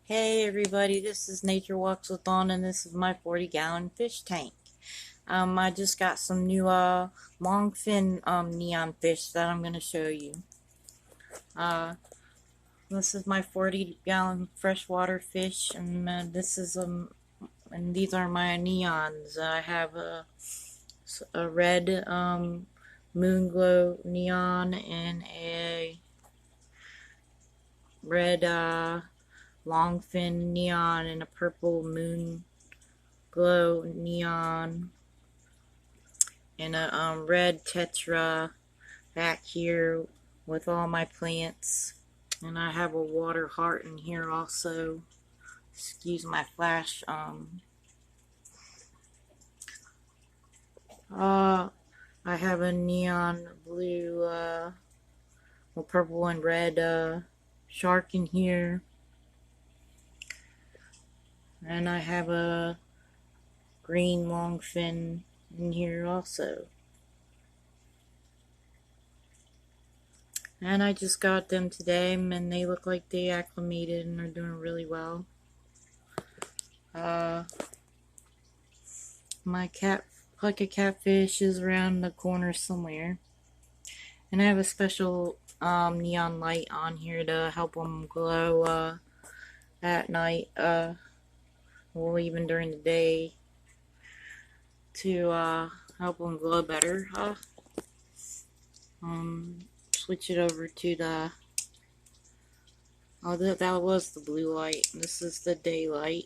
Hey everybody, this is Nature Walks with Dawn, and this is my 40-gallon fish tank. I just got some new longfin neon fish that I'm gonna show you. Uh, this is my 40-gallon freshwater fish, and and these are my neons. I have a red moon glow neon and a red longfin neon and a purple moon glow neon and a red tetra back here with all my plants. And I have a water heart in here also. Excuse my flash. I have a neon blue, well, purple and red shark in here. And I have a green longfin in here also. And I just got them today, and they look like they acclimated and are doing really well. My bucket catfish is around the corner somewhere. And I have a special neon light on here to help them glow at night, well, even during the day, to help them glow better. Switch it over to the, that was the blue light. This is the daylight.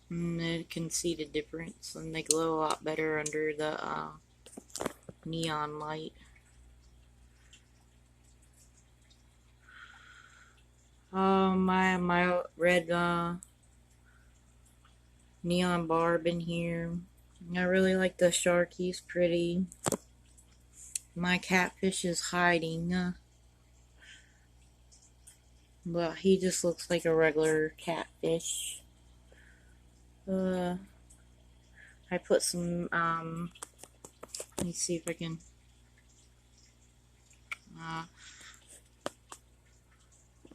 And you can see the difference, and they glow a lot better under the neon light. My red neon barb in here. I really like the shark. He's pretty. My catfish is hiding, but he just looks like a regular catfish. I put some let me see if I can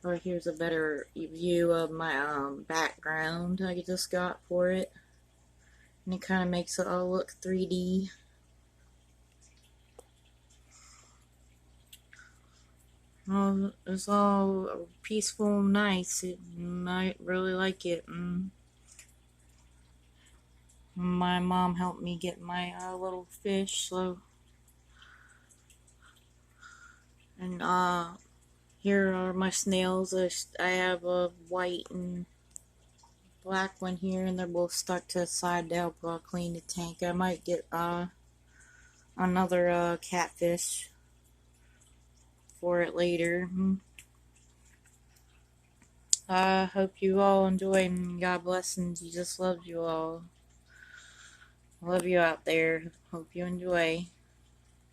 oh, here's a better view of my background I just got for it, and it kind of makes it all look 3D. It's all peaceful and nice. I really like it. My mom helped me get my little fish, so. And here are my snails. I have a white and black one here, and they're both stuck to the side to help clean the tank. I might get another catfish for it later. I hope you all enjoy, and God bless, and Jesus loves you all. I love you out there. Hope you enjoy.